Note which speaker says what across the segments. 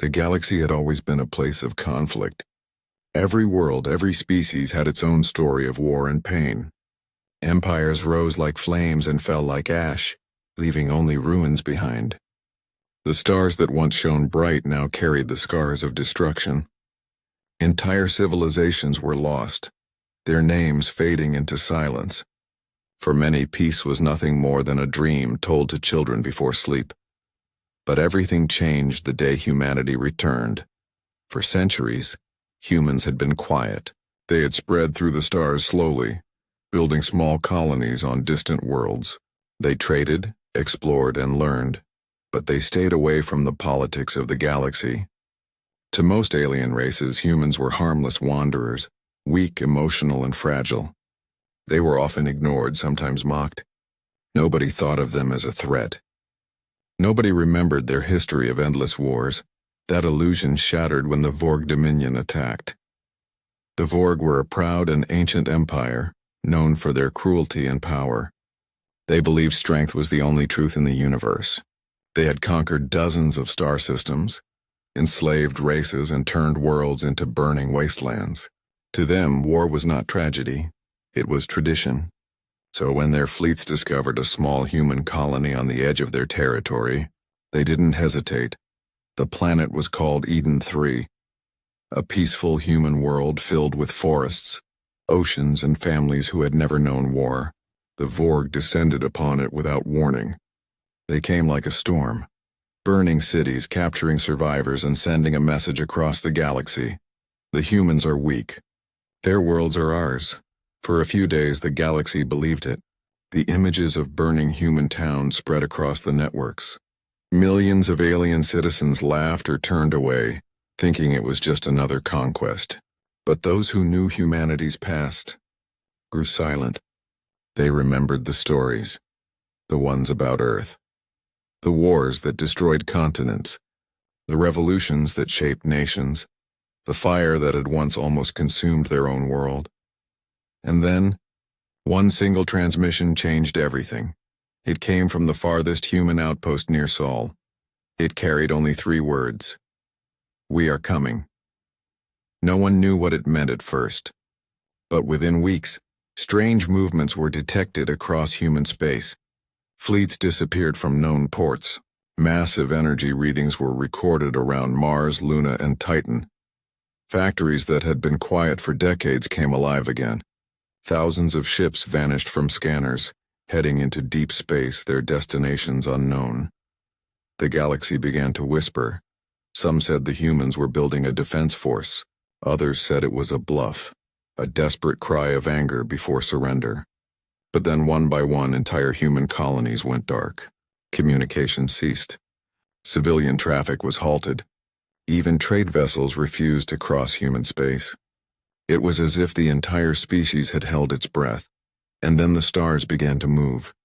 Speaker 1: The galaxy had always been a place of conflict. Every world, every species had its own story of war and pain. Empires rose like flames and fell like ash, leaving only ruins behind. The stars that once shone bright now carried the scars of destruction. Entire civilizations were lost, their names fading into silence. For many, peace was nothing more than a dream told to children before sleep. But everything changed the day humanity returned. For centuries, humans had been quiet. They had spread through the stars slowly, building small colonies on distant worlds. They traded, explored, and learned, but they stayed away from the politics of the galaxy. To most alien races, humans were harmless wanderers, weak, emotional, and fragile. They were often ignored, sometimes mocked. Nobody thought of them as a threat. Nobody remembered their history of endless wars. That illusion shattered when the Vorg Dominion attacked. The Vorg were a proud and ancient empire, known for their cruelty and power. They believed strength was the only truth in the universe. They had conquered dozens of star systems, enslaved races, and turned worlds into burning wastelands. To them, war was not tragedy, it was tradition. So when their fleets discovered a small human colony on the edge of their territory, they didn't hesitate. The planet was called Eden 3, a peaceful human world filled with forests, oceans, and families who had never known war. The Vorg descended upon it without warning. They came like a storm, burning cities, capturing survivors, and sending a message across the galaxy. The humans are weak. Their worlds are ours. For a few days, the galaxy believed it. The images of burning human towns spread across the networks. Millions of alien citizens laughed or turned away, thinking it was just another conquest. But those who knew humanity's past grew silent. They remembered the stories, the ones about Earth, the wars that destroyed continents, the revolutions that shaped nations, the fire that had once almost consumed their own world. And then, one single transmission changed everything. It came from the farthest human outpost near Sol. It carried only 3 words: "We are coming." No one knew what it meant at first. But within weeks, strange movements were detected across human space. Fleets disappeared from known ports. Massive energy readings were recorded around Mars, Luna, and Titan. Factories that had been quiet for decades came alive again. Thousands of ships vanished from scanners, heading into deep space, their destinations unknown. The galaxy began to whisper. Some said the humans were building a defense force. Others said it was a bluff, a desperate cry of anger before surrender. But then one by one, entire human colonies went dark. Communication ceased. Civilian traffic was halted. Even trade vessels refused to cross human space. It was as if the entire species had held its breath, and then the stars began to move.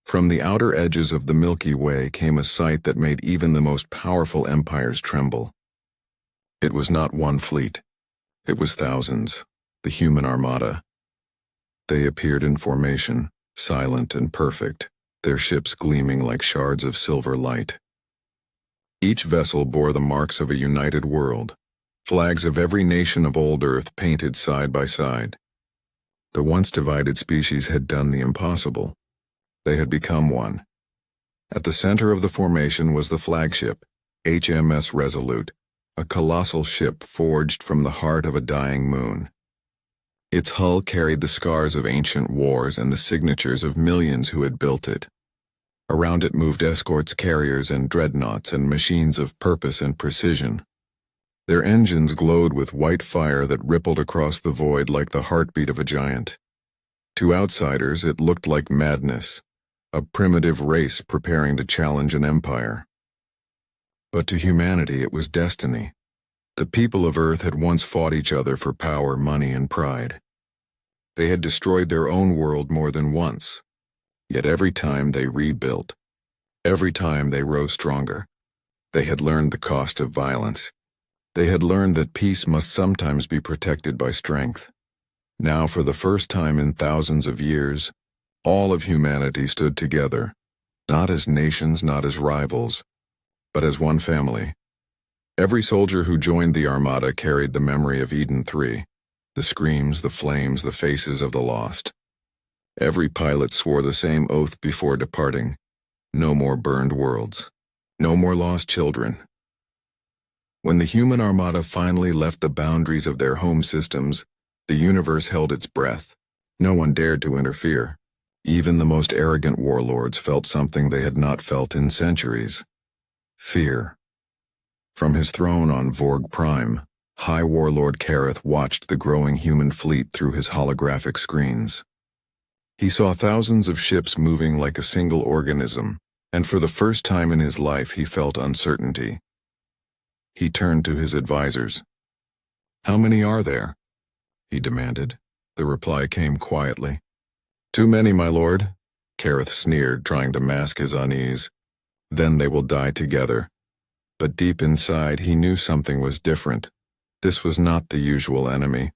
Speaker 1: From the outer edges of the Milky Way came a sight that made even the most powerful empires tremble. It was not one fleet. It was thousands, the human Armada. They appeared in formation, silent and perfect, their ships gleaming like shards of silver light. Each vessel bore the marks of a united world, flags of every nation of old Earth painted side by side. The once divided species had done the impossible. They had become one. At the center of the formation was the flagship, HMS Resolute, a colossal ship forged from the heart of a dying moon. Its hull carried the scars of ancient wars and the signatures of millions who had built it. Around it moved escorts, carriers, and dreadnoughts, and machines of purpose and precision. Their engines glowed with white fire that rippled across the void like the heartbeat of a giant. To outsiders, it looked like madness, a primitive race preparing to challenge an empire. But to humanity, it was destiny. The people of Earth had once fought each other for power, money, and pride. They had destroyed their own world more than once, yet every time they rebuilt. Every time they rose stronger. They had learned the cost of violence. They had learned that peace must sometimes be protected by strength. Now, for the first time in thousands of years, all of humanity stood together, not as nations, not as rivals, but as one family. Every soldier who joined the Armada carried the memory of Eden 3, the screams, the flames, the faces of the lost. Every pilot swore the same oath before departing: no more burned worlds, no more lost children. When the human Armada finally left the boundaries of their home systems, the universe held its breath. No one dared to interfere. Even the most arrogant warlords felt something they had not felt in centuries: fear. From his throne on Vorg Prime, High Warlord Kareth watched the growing human fleet through his holographic screens. He saw thousands of ships moving like a single organism, and for the first time in his life he felt uncertainty. He turned to his advisors. "How many are there?" he demanded. The reply came quietly. "Too many, my lord," Kareth sneered, trying to mask his unease. "Then they will die together." But deep inside he knew something was different. This was not the usual enemy,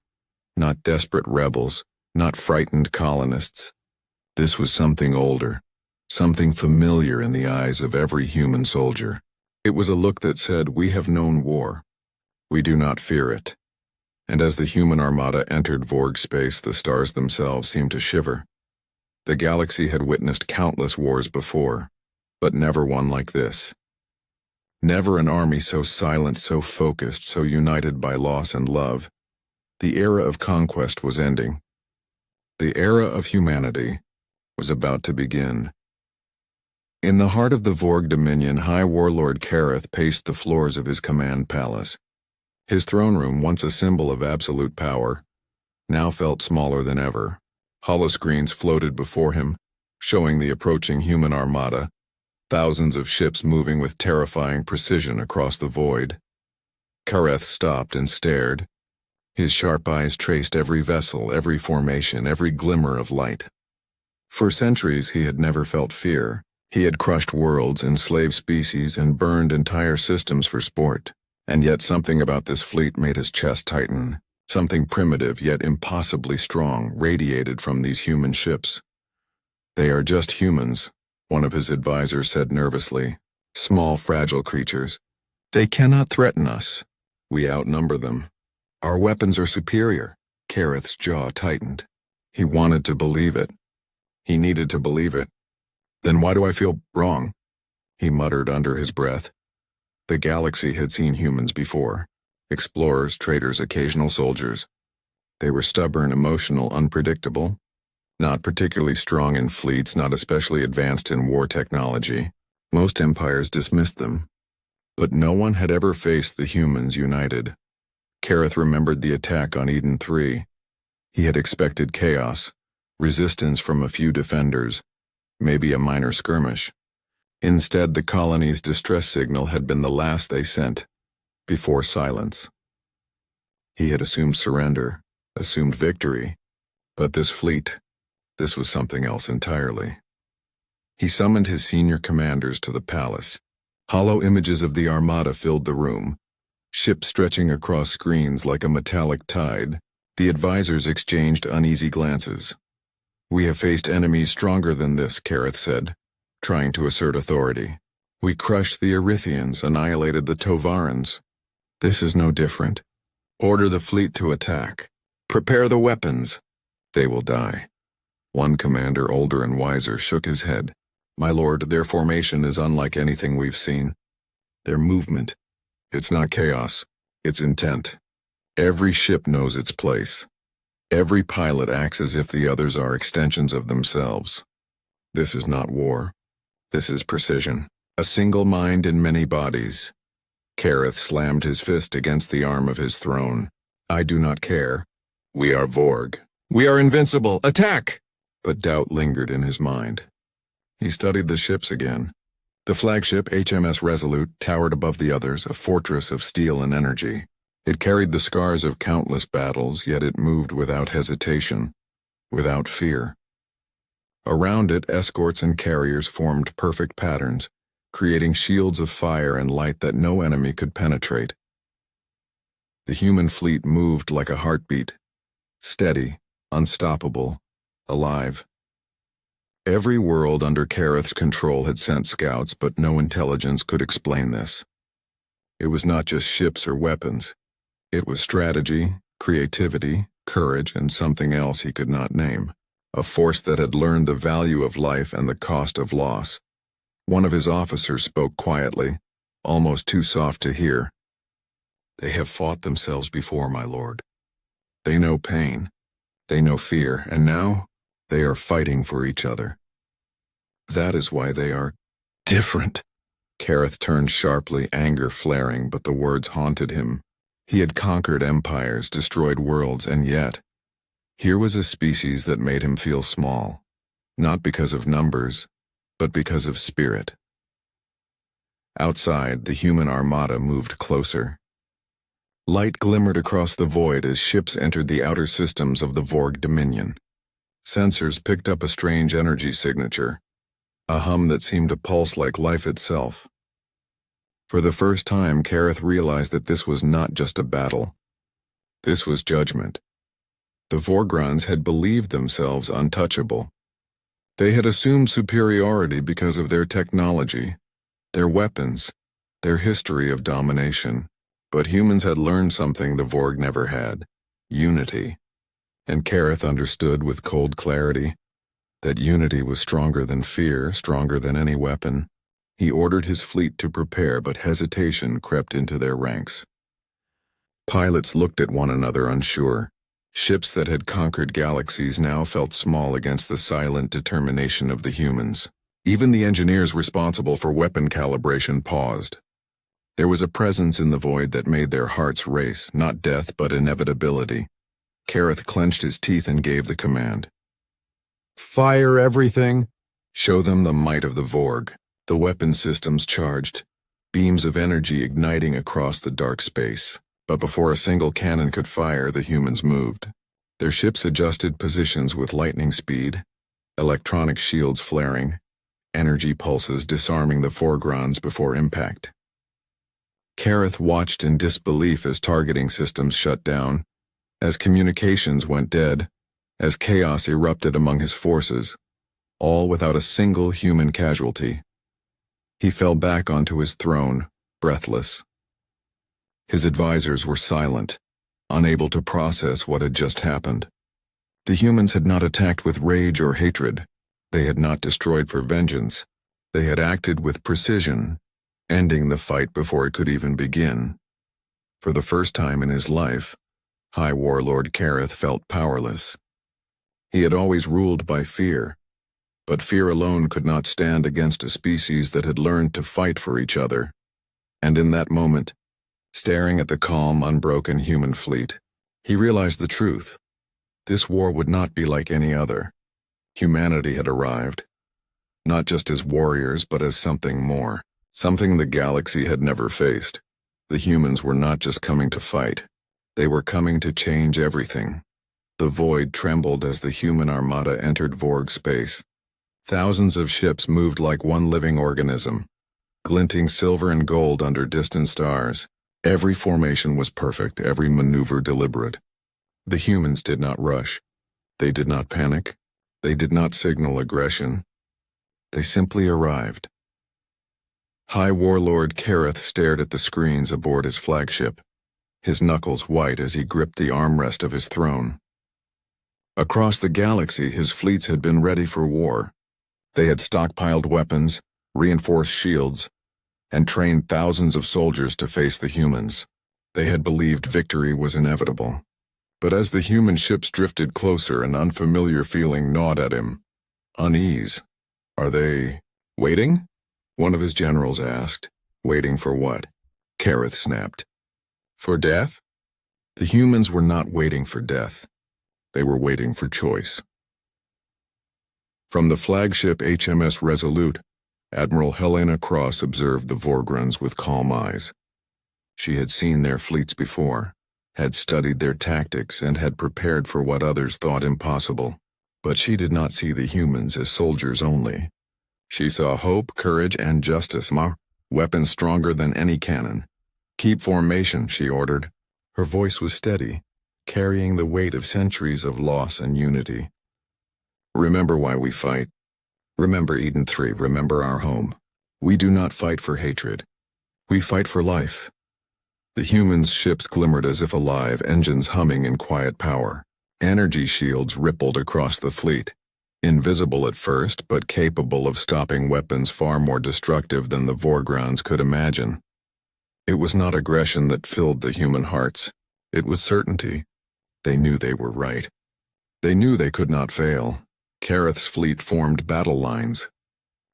Speaker 1: not desperate rebels, not frightened colonists. This was something older, something familiar in the eyes of every human soldier. It was a look that said, "We have known war. We do not fear it." And as the human Armada entered Vorg space, the stars themselves seemed to shiver. The galaxy had witnessed countless wars before, but never one like this. Never an army so silent, so focused, so united by loss and love. The era of conquest was ending. The era of humanity was about to begin. In the heart of the Vorg Dominion, High Warlord Kareth paced the floors of his command palace. His throne room, once a symbol of absolute power, now felt smaller than ever. Holoscreens floated before him, showing the approaching human Armada, thousands of ships moving with terrifying precision across the void. Kareth stopped and stared. His sharp eyes traced every vessel, every formation, every glimmer of light. For centuries he had never felt fear. He had crushed worlds, enslaved species, and burned entire systems for sport. And yet something about this fleet made his chest tighten. Something primitive yet impossibly strong radiated from these human ships. "They are just humans," one of his advisors said nervously. "Small, fragile creatures. They cannot threaten us. We outnumber them. Our weapons are superior." Kareth's jaw tightened. He wanted to believe it. He needed to believe it. "Then why do I feel wrong?" he muttered under his breath. The galaxy had seen humans before. Explorers, traders, occasional soldiers. They were stubborn, emotional, unpredictable. Not particularly strong in fleets, not especially advanced in war technology. Most empires dismissed them. But no one had ever faced the humans united. Kareth remembered the attack on Eden 3. He had expected chaos, resistance from a few defenders, maybe a minor skirmish. Instead, the colony's distress signal had been the last they sent, before silence. He had assumed surrender, assumed victory, but this fleet, this was something else entirely. He summoned his senior commanders to the palace. Hollow images of the Armada filled the room, ships stretching across screens like a metallic tide. The advisors exchanged uneasy glances. "We have faced enemies stronger than this," Kareth said, trying to assert authority. "We crushed the Erythians, annihilated the Tovarans. This is no different. Order the fleet to attack. Prepare the weapons. They will die." One commander, older and wiser, shook his head. "My lord, their formation is unlike anything we've seen. Their movement, it's not chaos, it's intent. Every ship knows its place. Every pilot acts as if the others are extensions of themselves. This is not war. This is precision. A single mind in many bodies." Kareth slammed his fist against the arm of his throne. "I do not care. We are Vorg. We are invincible. Attack!" But doubt lingered in his mind. He studied the ships again. The flagship, HMS Resolute, towered above the others, a fortress of steel and energy. It carried the scars of countless battles, yet it moved without hesitation, without fear. Around it, escorts and carriers formed perfect patterns, creating shields of fire and light that no enemy could penetrate. The human fleet moved like a heartbeat, steady, unstoppable, alive. Every world under Kareth's control had sent scouts, but no intelligence could explain this. It was not just ships or weapons. It was strategy, creativity, courage, and something else he could not name. A force that had learned the value of life and the cost of loss. One of his officers spoke quietly, almost too soft to hear. "They have fought themselves before, my lord. They know pain. They know fear, and now they are fighting for each other. That is why they are different." Kareth turned sharply, anger flaring, but the words haunted him. He had conquered empires, destroyed worlds, and yet, here was a species that made him feel small, not because of numbers, but because of spirit. Outside, the human armada moved closer. Light glimmered across the void as ships entered the outer systems of the Vorg Dominion. Sensors picked up a strange energy signature, a hum that seemed to pulse like life itself. For the first time, Kareth realized that this was not just a battle. This was judgment. The Vorgrons had believed themselves untouchable. They had assumed superiority because of their technology, their weapons, their history of domination. But humans had learned something the Vorg never had: unity. And Kareth understood with cold clarity that unity was stronger than fear, stronger than any weapon. He ordered his fleet to prepare, but hesitation crept into their ranks. Pilots looked at one another unsure. Ships that had conquered galaxies now felt small against the silent determination of the humans. Even the engineers responsible for weapon calibration paused. There was a presence in the void that made their hearts race, not death but inevitability. Kareth clenched his teeth and gave the command. "Fire everything!" "Show them the might of the Vorg." The weapon systems charged, beams of energy igniting across the dark space. But before a single cannon could fire, the humans moved. Their ships adjusted positions with lightning speed, electronic shields flaring, energy pulses disarming the Vorgrons before impact. Kareth watched in disbelief as targeting systems shut down, as communications went dead, as chaos erupted among his forces, all without a single human casualty. He fell back onto his throne, breathless. His advisors were silent, unable to process what had just happened. The humans had not attacked with rage or hatred. They had not destroyed for vengeance. They had acted with precision, ending the fight before it could even begin. For the first time in his life, High Warlord Kareth felt powerless. He had always ruled by fear, but fear alone could not stand against a species that had learned to fight for each other. And in that moment, staring at the calm, unbroken human fleet, he realized the truth. This war would not be like any other. Humanity had arrived, not just as warriors, but as something more, something the galaxy had never faced. The humans were not just coming to fight. They were coming to change everything. The void trembled as the human armada entered Vorg space. Thousands of ships moved like one living organism, glinting silver and gold under distant stars. Every formation was perfect, every maneuver deliberate. The humans did not rush. They did not panic. They did not signal aggression. They simply arrived. High Warlord Kareth stared at the screens aboard his flagship, his knuckles white as he gripped the armrest of his throne. Across the galaxy, his fleets had been ready for war. They had stockpiled weapons, reinforced shields, and trained thousands of soldiers to face the humans. They had believed victory was inevitable. But as the human ships drifted closer, an unfamiliar feeling gnawed at him. Unease. "Are they waiting?" one of his generals asked. "Waiting for what?" Kareth snapped. "For death?" The humans were not waiting for death. They were waiting for choice. From the flagship HMS Resolute, Admiral Helena Cross observed the Vorgrons with calm eyes. She had seen their fleets before, had studied their tactics, and had prepared for what others thought impossible. But she did not see the humans as soldiers only. She saw hope, courage, and justice, weapons stronger than any cannon. "Keep formation," she ordered. Her voice was steady, carrying the weight of centuries of loss and unity. "Remember why we fight. Remember Eden 3, remember our home. We do not fight for hatred. We fight for life, The humans' ships glimmered as if alive, engines humming in quiet power. Energy shields rippled across the fleet, invisible at first but capable of stopping weapons far more destructive than the Vorgrounds could imagine. It was not aggression that filled the human hearts. It was certainty. They knew they were right. They knew they could not fail. Kareth's fleet formed battle lines.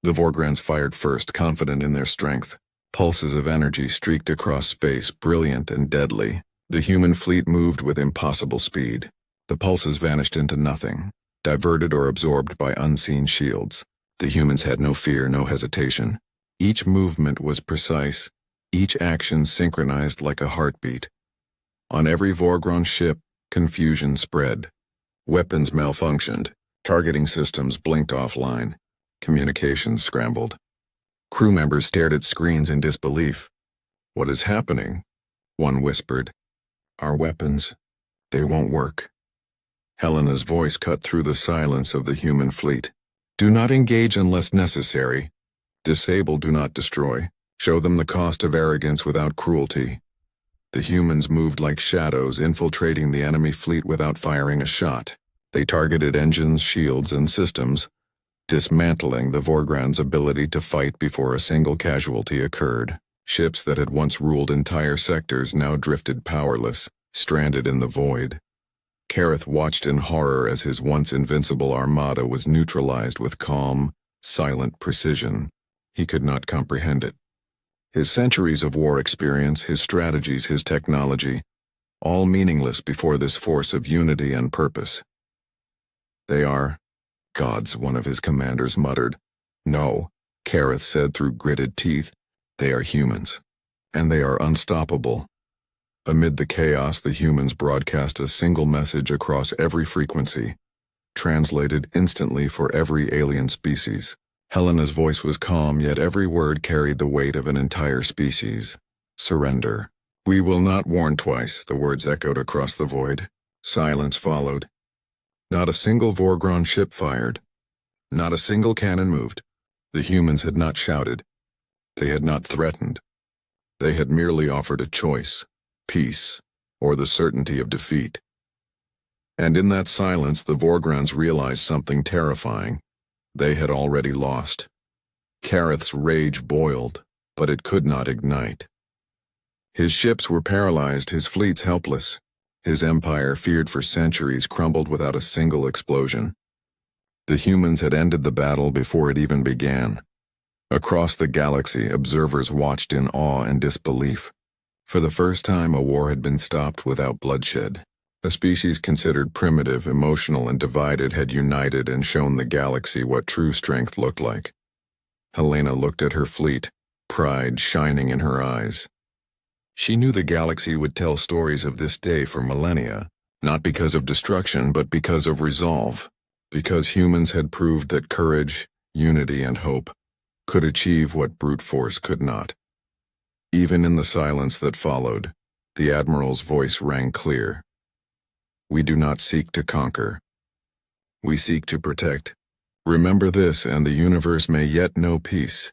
Speaker 1: The Vorgrounds fired first, confident in their strength. Pulses of energy streaked across space, brilliant and deadly. The human fleet moved with impossible speed. The pulses vanished into nothing, diverted or absorbed by unseen shields. The humans had no fear, no hesitation. Each movement was precise, each action synchronized like a heartbeat. On every Vorground ship, confusion spread. Weapons malfunctioned, targeting systems blinked offline, communications scrambled. Crew members stared at screens in disbelief. "What is happening?" one whispered. "Our weapons, they won't work." Helena's voice cut through the silence of the human fleet. "Do not engage unless necessary. Disable, do not destroy. Show them the cost of arrogance without cruelty." The humans moved like shadows, infiltrating the enemy fleet without firing a shot. They targeted engines, shields, and systems, dismantling the Vorgrounds' ability to fight before a single casualty occurred. Ships that had once ruled entire sectors now drifted powerless, stranded in the void. Kareth watched in horror as his once invincible armada was neutralized with calm, silent precision. He could not comprehend it. His centuries of war experience, his strategies, his technology, all meaningless before this force of unity and purpose. "They are gods," one of his commanders muttered. "No," Kareth said through gritted teeth, "they are humans, and they are unstoppable." Amid the chaos, the humans broadcast a single message across every frequency, translated instantly for every alien species. Helena's voice was calm, yet every word carried the weight of an entire species. "Surrender." "We will not warn twice," the words echoed across the void. Silence followed. Not a single Vorground ship fired. Not a single cannon moved. The humans had not shouted. They had not threatened. They had merely offered a choice: peace, or the certainty of defeat. And in that silence, the Vorgrounds realized something terrifying. They had already lost. Kareth's rage boiled, but it could not ignite. His ships were paralyzed, his fleets helpless. His empire, feared for centuries, crumbled without a single explosion. The humans had ended the battle before it even began. Across the galaxy, observers watched in awe and disbelief. For the first time, a war had been stopped without bloodshed. A species considered primitive, emotional, and divided had united and shown the galaxy what true strength looked like. Helena looked at her fleet, pride shining in her eyes. She knew the galaxy would tell stories of this day for millennia, not because of destruction, but because of resolve, because humans had proved that courage, unity, and hope could achieve what brute force could not. Even in the silence that followed, the Admiral's voice rang clear. "We do not seek to conquer. We seek to protect. Remember this, and the universe may yet know peace."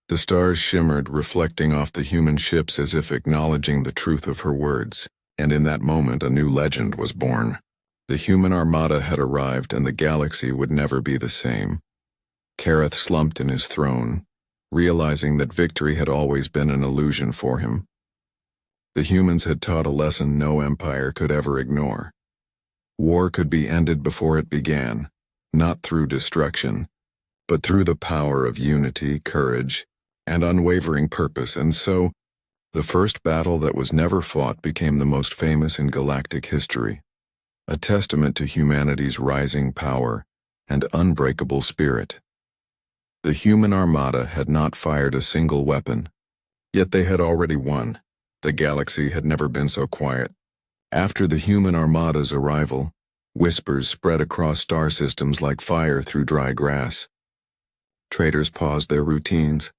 Speaker 1: The stars shimmered, reflecting off the human ships as if acknowledging the truth of her words, and in that moment a new legend was born. The human armada had arrived, and the galaxy would never be the same. Kareth slumped in his throne, realizing that victory had always been an illusion for him. The humans had taught a lesson no empire could ever ignore. War could be ended before it began, not through destruction, but through the power of unity, courage, and unwavering purpose. And so, the first battle that was never fought became the most famous in galactic history, a testament to humanity's rising power and unbreakable spirit. The human armada had not fired a single weapon, yet they had already won. The galaxy had never been so quiet. After the human armada's arrival, whispers spread across star systems like fire through dry grass. Traders paused their routines.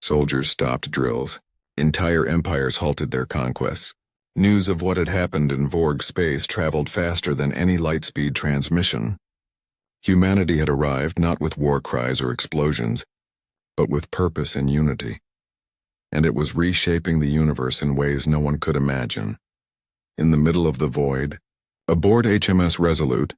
Speaker 1: Soldiers stopped drills. Entire empires halted their conquests. News of what had happened in Vorg space traveled faster than any light-speed transmission. Humanity had arrived not with war cries or explosions, but with purpose and unity. and it was reshaping the universe in ways no one could imagine. In the middle of the void, aboard HMS Resolute,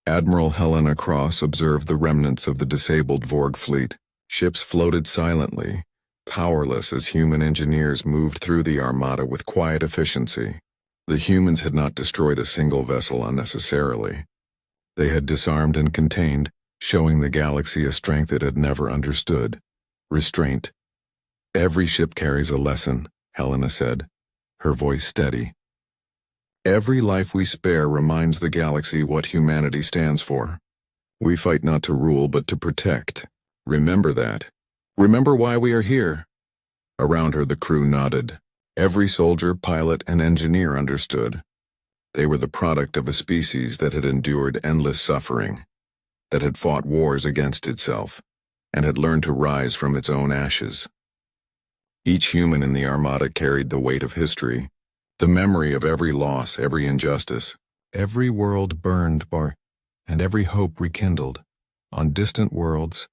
Speaker 1: Admiral Helena Cross observed the remnants of the disabled Vorg fleet. Ships floated silently, powerless as human engineers moved through the Armada with quiet efficiency. The humans had not destroyed a single vessel unnecessarily. They had disarmed and contained, showing the galaxy a strength it had never understood. Restraint. Every ship carries a lesson, Helena said, her voice steady. Every life we spare reminds the galaxy what humanity stands for. We fight not to rule but to protect. Remember that. Remember why we are here. Around her the crew nodded. Every soldier, pilot, and engineer understood. They were the product of a species that had endured endless suffering, that had fought wars against itself, and had learned to rise from its own ashes. Each human in the Armada carried the weight of history, the memory of every loss, every injustice, every world burned and every hope rekindled. On distant worlds,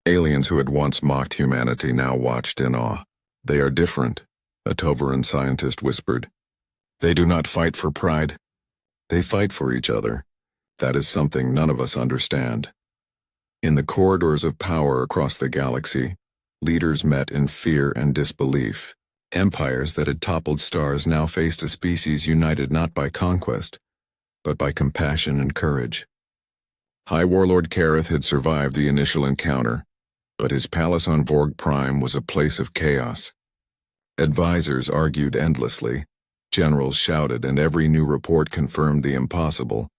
Speaker 1: aliens who had once mocked humanity now watched in awe. They are different, a Tovaran scientist whispered. They do not fight for pride. They fight for each other. That is something none of us understand. In the corridors of power across the galaxy, leaders met in fear and disbelief. Empires that had toppled stars now faced a species united not by conquest, but by compassion and courage. High Warlord Kareth had survived the initial encounter, but his palace on Vorg Prime was a place of chaos. Advisors argued endlessly, generals shouted, and every new report confirmed the impossible.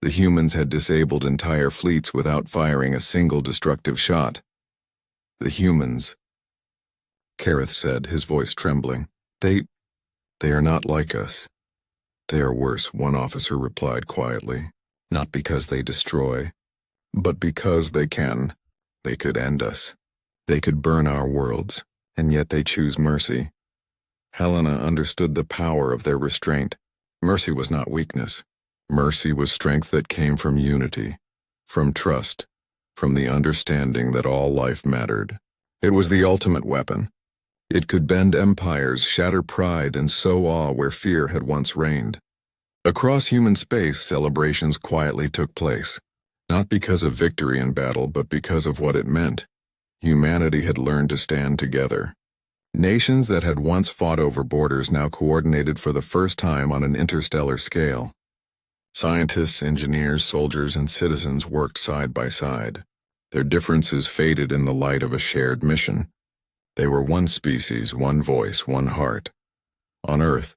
Speaker 1: The humans had disabled entire fleets without firing a single destructive shot. The humans, Kareth said, his voice trembling. They are not like us. They are worse, one officer replied quietly. Not because they destroy, but because they can. They could end us. They could burn our worlds, and yet they choose mercy. Helena understood the power of their restraint. Mercy was not weakness. Mercy was strength that came from unity, from trust, from the understanding that all life mattered. It was the ultimate weapon. It could bend empires, shatter pride, and sow awe where fear had once reigned. Across human space, celebrations quietly took place, not because of victory in battle, but because of what it meant. Humanity had learned to stand together. Nations that had once fought over borders now coordinated for the first time on an interstellar scale. Scientists, engineers, soldiers, and citizens worked side by side. Their differences faded in the light of a shared mission. They were one species, one voice, one heart. On Earth,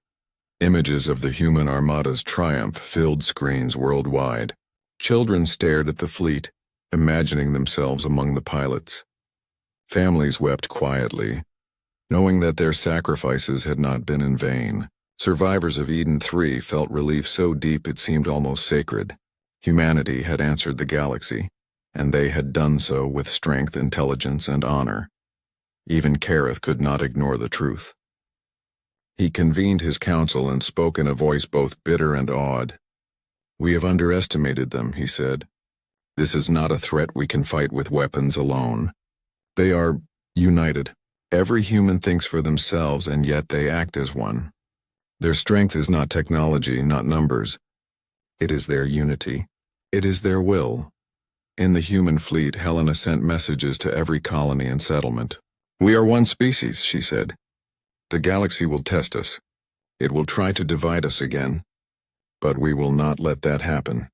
Speaker 1: images of the human Armada's triumph filled screens worldwide. Children stared at the fleet, imagining themselves among the pilots. Families wept quietly, knowing that their sacrifices had not been in vain. Survivors of Eden 3 felt relief so deep it seemed almost sacred. Humanity had answered the galaxy, and they had done so with strength, intelligence, and honor. Even Kareth could not ignore the truth. He convened his council and spoke in a voice both bitter and awed. "We have underestimated them," he said. "This is not a threat we can fight with weapons alone. They are united. Every human thinks for themselves, and yet they act as one. Their strength is not technology, not numbers. It is their unity. It is their will." In the human fleet, Helena sent messages to every colony and settlement. "We are one species," she said. "The galaxy will test us. It will try to divide us again. But we will not let that happen.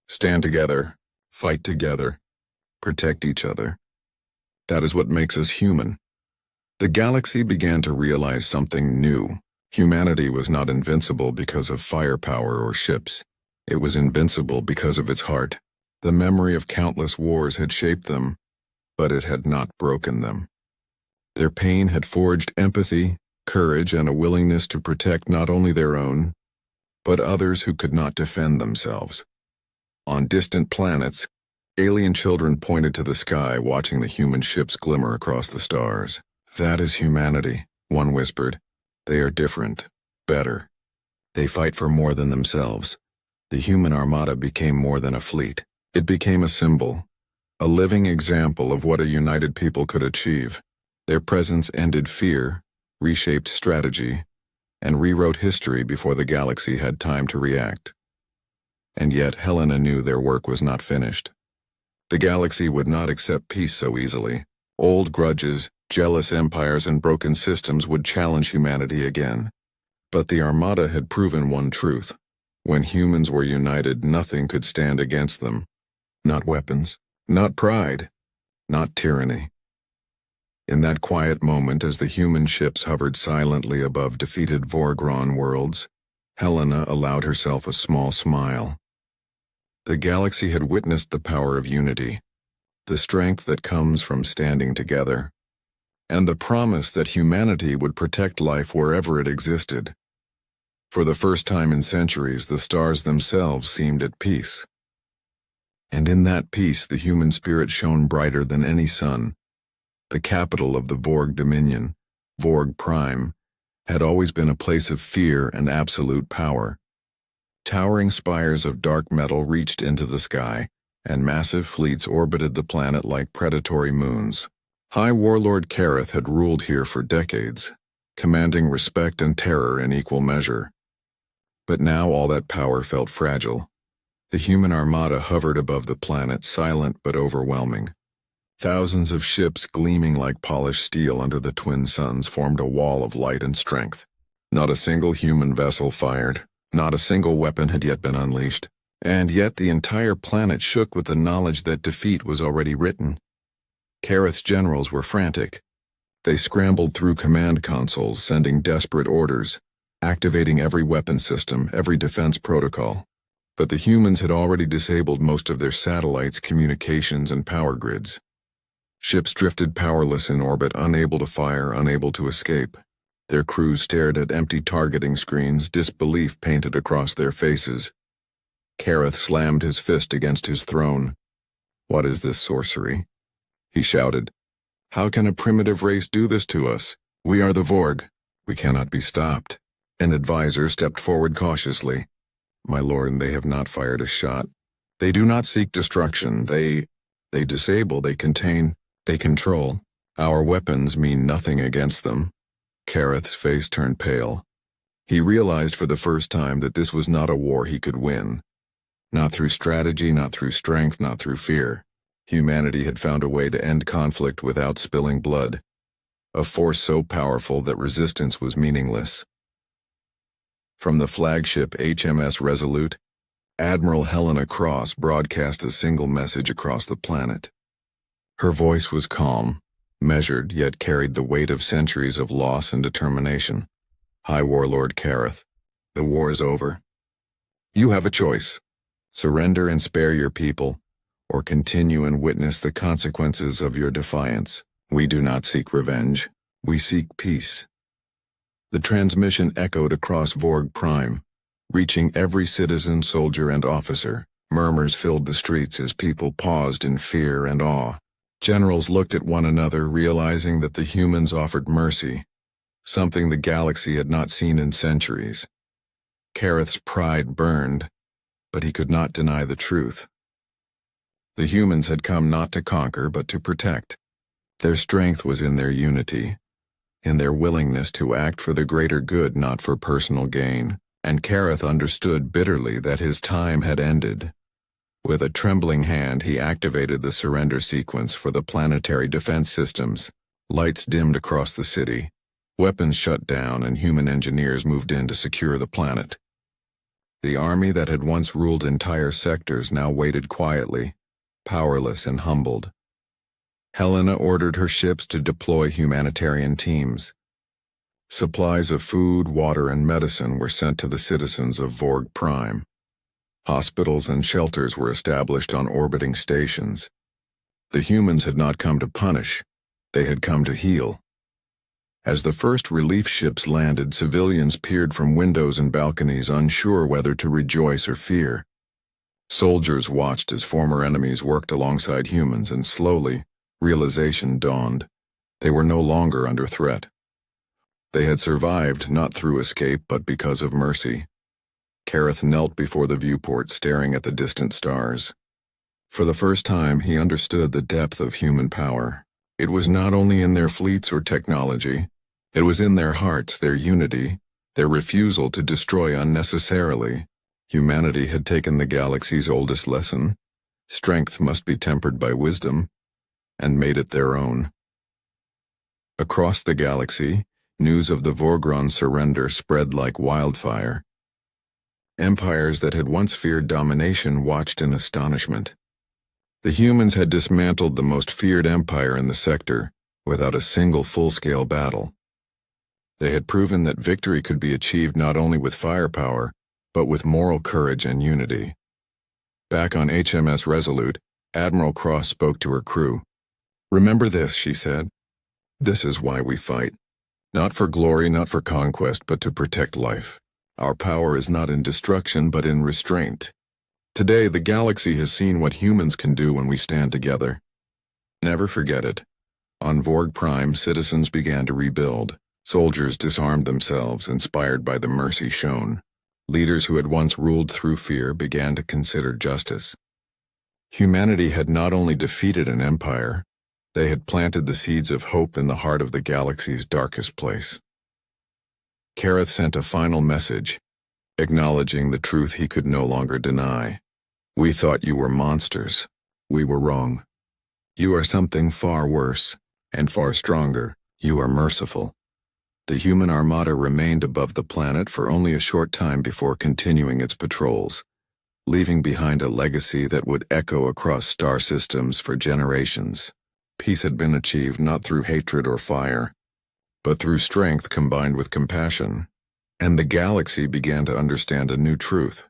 Speaker 1: Stand together, fight together, protect each other. That is what makes us human." The galaxy began to realize something new. Humanity was not invincible because of firepower or ships. It was invincible because of its heart. The memory of countless wars had shaped them, but it had not broken them. Their pain had forged empathy, courage, and a willingness to protect not only their own, but others who could not defend themselves. On distant planets, alien children pointed to the sky, watching the human ships glimmer across the stars. "That is humanity," one whispered. "They are different, better. They fight for more than themselves." The human Armada became more than a fleet. It became a symbol, a living example of what a united people could achieve. Their presence ended fear, reshaped strategy, and rewrote history before the galaxy had time to react. And yet Helena knew their work was not finished. The galaxy would not accept peace so easily. Old grudges, jealous empires, and broken systems would challenge humanity again. But the Armada had proven one truth. When humans were united, nothing could stand against them. Not weapons, not pride, not tyranny. In that quiet moment, as the human ships hovered silently above defeated Vorgron worlds, Helena allowed herself a small smile. The galaxy had witnessed the power of unity, the strength that comes from standing together, and the promise that humanity would protect life wherever it existed. For the first time in centuries, the stars themselves seemed at peace. And in that peace, the human spirit shone brighter than any sun. The capital of the Vorg Dominion, Vorg Prime, had always been a place of fear and absolute power. Towering spires of dark metal reached into the sky, and massive fleets orbited the planet like predatory moons. High Warlord Kareth had ruled here for decades, commanding respect and terror in equal measure. But now all that power felt fragile. The human armada hovered above the planet, silent but overwhelming. Thousands of ships gleaming like polished steel under the twin suns formed a wall of light and strength. Not a single human vessel fired. Not a single weapon had yet been unleashed. And yet the entire planet shook with the knowledge that defeat was already written. Kareth's generals were frantic. They scrambled through command consoles, sending desperate orders, activating every weapon system, every defense protocol. But the humans had already disabled most of their satellites, communications, and power grids. Ships drifted powerless in orbit, unable to fire, unable to escape. Their crews stared at empty targeting screens, disbelief painted across their faces. Kareth slammed his fist against his throne. "What is this sorcery?" he shouted. "How can a primitive race do this to us? We are the Vorg. We cannot be stopped." An advisor stepped forward cautiously. "My lord, they have not fired a shot. They do not seek destruction. They disable, they contain, they control. Our weapons mean nothing against them." Kareth's face turned pale. He realized for the first time that this was not a war he could win. Not through strategy, not through strength, not through fear. Humanity had found a way to end conflict without spilling blood. A force so powerful that resistance was meaningless. From the flagship HMS Resolute, Admiral Helena Cross broadcast a single message across the planet. Her voice was calm, measured, yet carried the weight of centuries of loss and determination. "High Warlord Kareth, the war is over. You have a choice. Surrender and spare your people, or continue and witness the consequences of your defiance. We do not seek revenge. We seek peace." The transmission echoed across Vorg Prime, reaching every citizen, soldier, and officer. Murmurs filled the streets as people paused in fear and awe. Generals looked at one another, realizing that the humans offered mercy, something the galaxy had not seen in centuries. Kareth's pride burned, but he could not deny the truth. The humans had come not to conquer, but to protect. Their strength was in their unity, in their willingness to act for the greater good, not for personal gain, and Kareth understood bitterly that his time had ended. With a trembling hand, he activated the surrender sequence for the planetary defense systems. Lights dimmed across the city. Weapons shut down, and human engineers moved in to secure the planet. The army that had once ruled entire sectors now waited quietly, powerless and humbled. Helena ordered her ships to deploy humanitarian teams. Supplies of food, water, and medicine were sent to the citizens of Vorg Prime. Hospitals and shelters were established on orbiting stations. The humans had not come to punish, they had come to heal. As the first relief ships landed, civilians peered from windows and balconies, unsure whether to rejoice or fear. Soldiers watched as former enemies worked alongside humans, and slowly, realization dawned. They were no longer under threat. They had survived not through escape, but because of mercy. Kareth knelt before the viewport, staring at the distant stars. For the first time, he understood the depth of human power. It was not only in their fleets or technology, it was in their hearts, their unity, their refusal to destroy unnecessarily. Humanity had taken the galaxy's oldest lesson: strength must be tempered by wisdom, and made it their own. Across the galaxy, news of the Vorgron's surrender spread like wildfire. Empires that had once feared domination watched in astonishment. The humans had dismantled the most feared empire in the sector without a single full-scale battle. They had proven that victory could be achieved not only with firepower, but with moral courage and unity. Back on HMS Resolute, Admiral Cross spoke to her crew. "Remember this," she said. "This is why we fight. Not for glory, not for conquest, but to protect life. Our power is not in destruction, but in restraint. Today, the galaxy has seen what humans can do when we stand together. Never forget it." On Vorg Prime, citizens began to rebuild. Soldiers disarmed themselves, inspired by the mercy shown. Leaders who had once ruled through fear began to consider justice. Humanity had not only defeated an empire, they had planted the seeds of hope in the heart of the galaxy's darkest place. Kareth sent a final message, acknowledging the truth he could no longer deny. "We thought you were monsters. We were wrong. You are something far worse, and far stronger. You are merciful." The human armada remained above the planet for only a short time before continuing its patrols, leaving behind a legacy that would echo across star systems for generations. Peace had been achieved not through hatred or fire, but through strength combined with compassion, and the galaxy began to understand a new truth.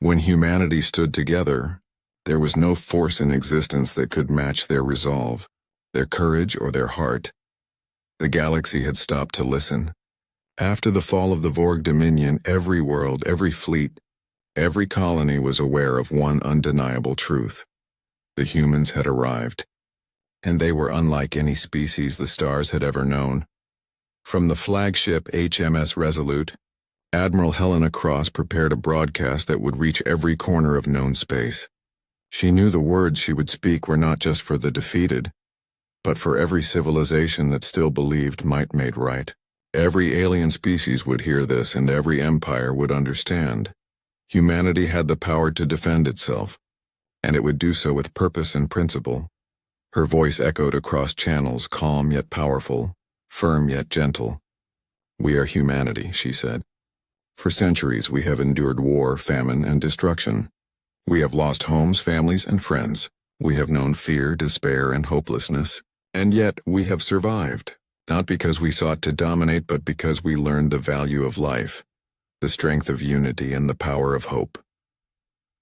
Speaker 1: When humanity stood together, there was no force in existence that could match their resolve, their courage, or their heart. The galaxy had stopped to listen. After the fall of the Vorg Dominion, every world, every fleet, every colony was aware of one undeniable truth. The humans had arrived, and they were unlike any species the stars had ever known. From the flagship HMS Resolute, Admiral Helena Cross prepared a broadcast that would reach every corner of known space. She knew the words she would speak were not just for the defeated, but for every civilization that still believed might made right. Every alien species would hear this, and every empire would understand. Humanity had the power to defend itself, and it would do so with purpose and principle. Her voice echoed across channels, calm yet powerful, firm yet gentle. "We are humanity," she said. "For centuries we have endured war, famine, and destruction. We have lost homes, families, and friends. We have known fear, despair, and hopelessness. And yet we have survived, not because we sought to dominate, but because we learned the value of life, the strength of unity, and the power of hope."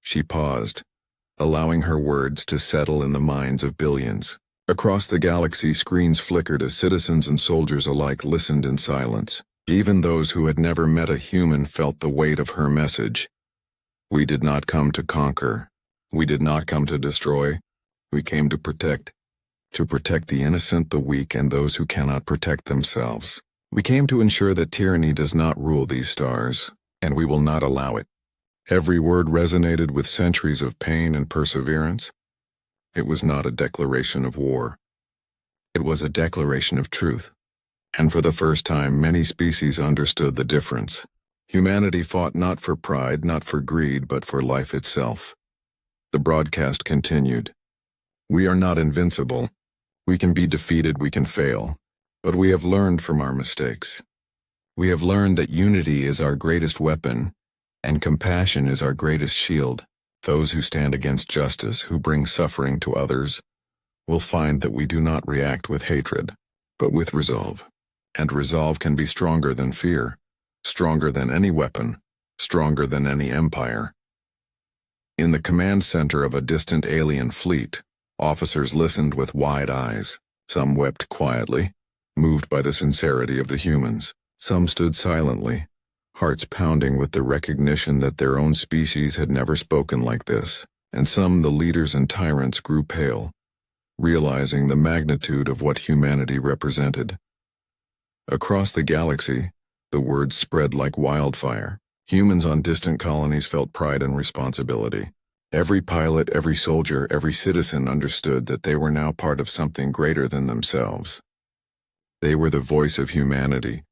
Speaker 1: She paused, allowing her words to settle in the minds of billions. Across the galaxy, screens flickered as citizens and soldiers alike listened in silence. Even those who had never met a human felt the weight of her message. "We did not come to conquer. We did not come to destroy. We came to protect. To protect the innocent, the weak, and those who cannot protect themselves. We came to ensure that tyranny does not rule these stars, and we will not allow it." Every word resonated with centuries of pain and perseverance. It was not a declaration of war. It was a declaration of truth. And for the first time, many species understood the difference. Humanity fought not for pride, not for greed, but for life itself. The broadcast continued. "We are not invincible. We can be defeated, we can fail, but we have learned from our mistakes. We have learned that unity is our greatest weapon, and compassion is our greatest shield. Those who stand against justice, who bring suffering to others, will find that we do not react with hatred, but with resolve. And resolve can be stronger than fear, stronger than any weapon, stronger than any empire." In the command center of a distant alien fleet, officers listened with wide eyes. Some wept quietly, moved by the sincerity of the humans. Some stood silently, hearts pounding with the recognition that their own species had never spoken like this. And some, the leaders and tyrants, grew pale, realizing the magnitude of what humanity represented. Across the galaxy, the words spread like wildfire. Humans on distant colonies felt pride and responsibility. Every pilot, every soldier, every citizen understood that they were now part of something greater than themselves. They were the voice of humanity,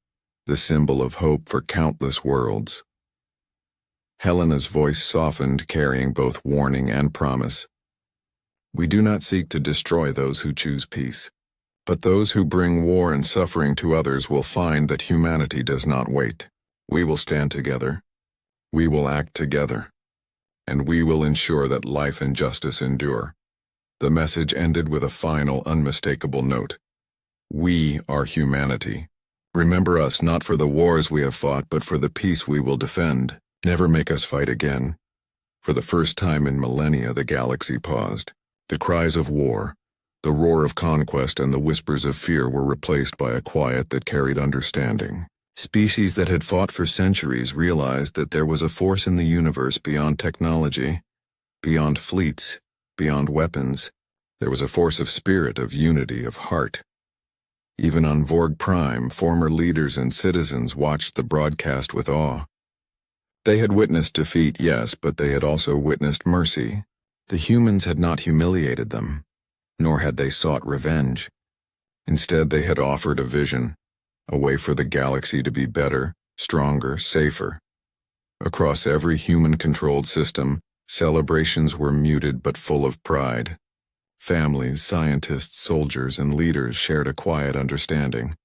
Speaker 1: the symbol of hope for countless worlds. Helena's voice softened, carrying both warning and promise. We do not seek to destroy those who choose peace, but those who bring war and suffering to others will find that humanity does not wait. We will stand together. We will act together. And we will ensure that life and justice endure. The message ended with a final, unmistakable note. We are humanity. Remember us not for the wars we have fought, but for the peace we will defend. Never make us fight again. For the first time in millennia, the galaxy paused. The cries of war, the roar of conquest, and the whispers of fear were replaced by a quiet that carried understanding. Species that had fought for centuries realized that there was a force in the universe beyond technology, beyond fleets, beyond weapons. There was a force of spirit, of unity, of heart. Even on Vorg Prime, former leaders and citizens watched the broadcast with awe. They had witnessed defeat, yes, but they had also witnessed mercy. The humans had not humiliated them, nor had they sought revenge. Instead, they had offered a vision, a way for the galaxy to be better, stronger, safer. Across every human-controlled system, celebrations were muted but full of pride. Families, scientists, soldiers, and leaders shared a quiet understanding.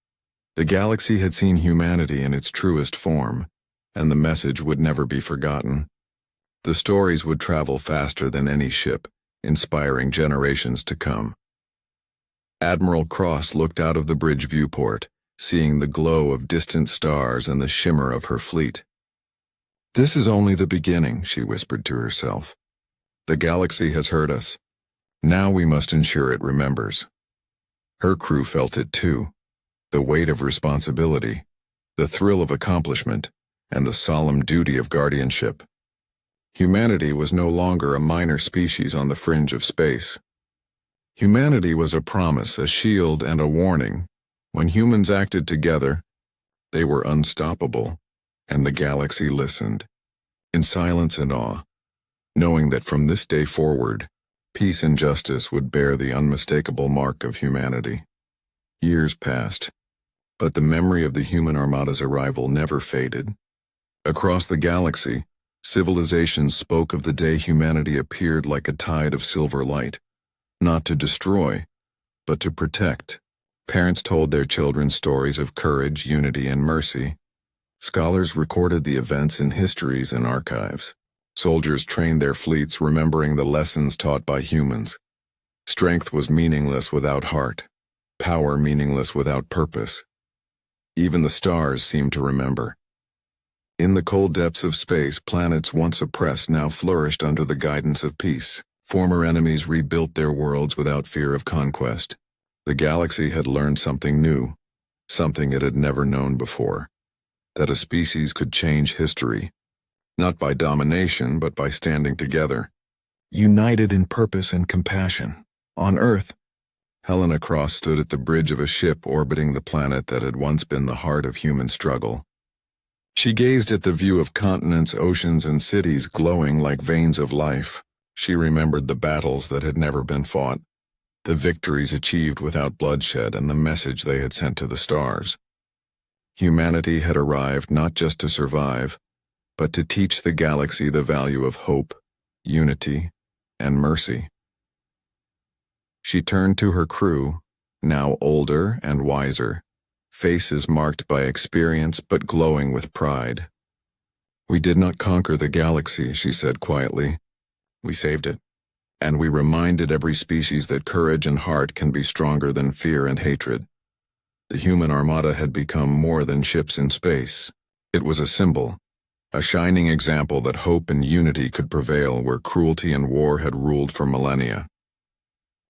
Speaker 1: The galaxy had seen humanity in its truest form, and the message would never be forgotten. The stories would travel faster than any ship, inspiring generations to come. Admiral Cross looked out of the bridge viewport, seeing the glow of distant stars and the shimmer of her fleet. "This is only the beginning," she whispered to herself. "The galaxy has heard us. Now we must ensure it remembers." Her crew felt it too. The weight of responsibility, the thrill of accomplishment, and the solemn duty of guardianship. Humanity was no longer a minor species on the fringe of space. Humanity was a promise, a shield, and a warning. When humans acted together, they were unstoppable, and the galaxy listened, in silence and awe, knowing that from this day forward, peace and justice would bear the unmistakable mark of humanity. Years passed, but the memory of the human armada's arrival never faded. Across the galaxy, civilizations spoke of the day humanity appeared like a tide of silver light, not to destroy, but to protect. Parents told their children stories of courage, unity, and mercy. Scholars recorded the events in histories and archives. Soldiers trained their fleets, remembering the lessons taught by humans. Strength was meaningless without heart, power meaningless without purpose. Even the stars seemed to remember. In the cold depths of space, planets once oppressed now flourished under the guidance of peace. Former enemies rebuilt their worlds without fear of conquest. The galaxy had learned something new, something it had never known before, that a species could change history, not by domination but by standing together, united in purpose and compassion. On Earth, Helena Cross stood at the bridge of a ship orbiting the planet that had once been the heart of human struggle. She gazed at the view of continents, oceans, and cities glowing like veins of life. She remembered the battles that had never been fought, the victories achieved without bloodshed, and the message they had sent to the stars. Humanity had arrived not just to survive, but to teach the galaxy the value of hope, unity, and mercy. She turned to her crew, now older and wiser, faces marked by experience but glowing with pride. "We did not conquer the galaxy," she said quietly. "We saved it. And we reminded every species that courage and heart can be stronger than fear and hatred." The human armada had become more than ships in space. It was a symbol, a shining example that hope and unity could prevail where cruelty and war had ruled for millennia.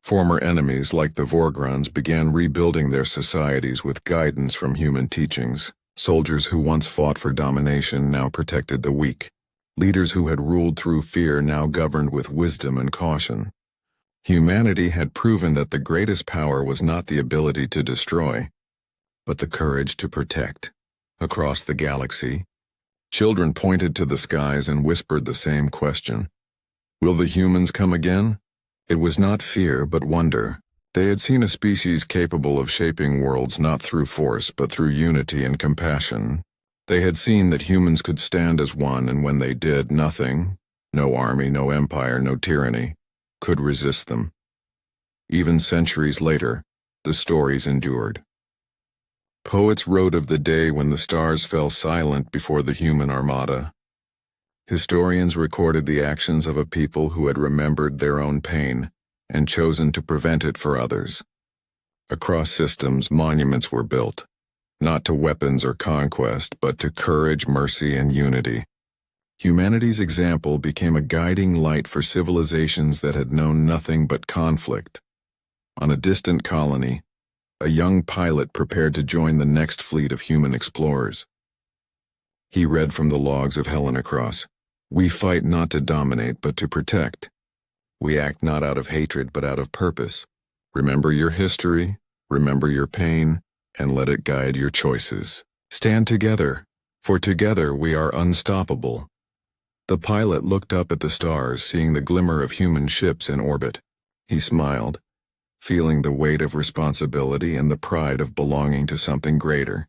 Speaker 1: Former enemies like the Vorgrons began rebuilding their societies with guidance from human teachings. Soldiers who once fought for domination now protected the weak. Leaders who had ruled through fear now governed with wisdom and caution. Humanity had proven that the greatest power was not the ability to destroy, but the courage to protect. Across the galaxy, children pointed to the skies and whispered the same question. Will the humans come again? It was not fear but wonder. They had seen a species capable of shaping worlds not through force but through unity and compassion. They had seen that humans could stand as one, and when they did, nothing, no army, no empire, no tyranny, could resist them. Even centuries later, the stories endured. Poets wrote of the day when the stars fell silent before the human armada. Historians recorded the actions of a people who had remembered their own pain and chosen to prevent it for others. Across systems, monuments were built, not to weapons or conquest, but to courage, mercy, and unity. Humanity's example became a guiding light for civilizations that had known nothing but conflict. On a distant colony, a young pilot prepared to join the next fleet of human explorers. He read from the logs of Helena Cross, "We fight not to dominate, but to protect. We act not out of hatred, but out of purpose. Remember your history, remember your pain, and let it guide your choices. Stand together, for together we are unstoppable." The pilot looked up at the stars, seeing the glimmer of human ships in orbit. He smiled, feeling the weight of responsibility and the pride of belonging to something greater.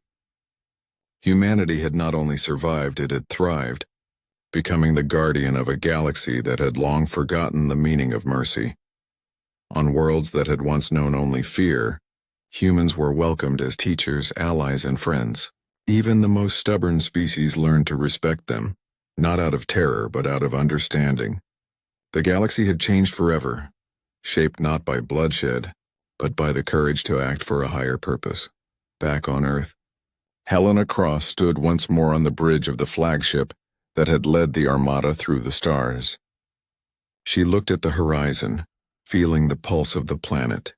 Speaker 1: Humanity had not only survived, it had thrived, becoming the guardian of a galaxy that had long forgotten the meaning of mercy. On worlds that had once known only fear, humans were welcomed as teachers, allies, and friends. Even the most stubborn species learned to respect them, not out of terror but out of understanding. The galaxy had changed forever, shaped not by bloodshed, but by the courage to act for a higher purpose. Back on Earth, Helena Cross stood once more on the bridge of the flagship that had led the Armada through the stars. She looked at the horizon, feeling the pulse of the planet,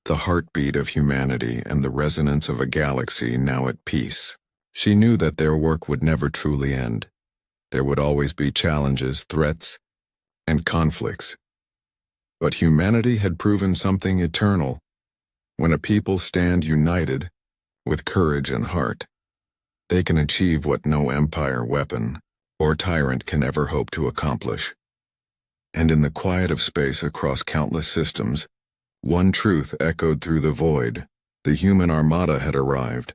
Speaker 1: the heartbeat of humanity and the resonance of a galaxy now at peace. She knew that their work would never truly end. There would always be challenges, threats, and conflicts. But humanity had proven something eternal. When a people stand united, with courage and heart, they can achieve what no empire, weapon, or tyrant can ever hope to accomplish. And in the quiet of space across countless systems, one truth echoed through the void: the human armada had arrived.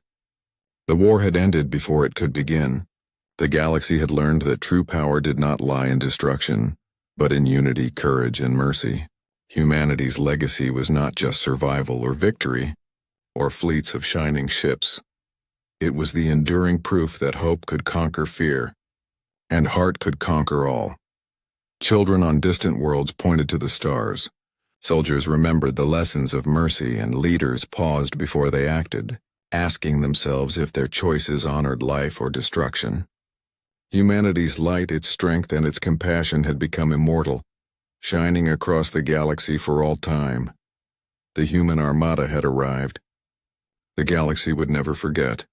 Speaker 1: The war had ended before it could begin. The galaxy had learned that true power did not lie in destruction, but in unity, courage, and mercy. Humanity's legacy was not just survival or victory, or fleets of shining ships. It was the enduring proof that hope could conquer fear, and heart could conquer all. Children on distant worlds pointed to the stars. Soldiers remembered the lessons of mercy, and leaders paused before they acted, asking themselves if their choices honored life or destruction. Humanity's light, its strength, and its compassion had become immortal, shining across the galaxy for all time. The human armada had arrived. The galaxy would never forget.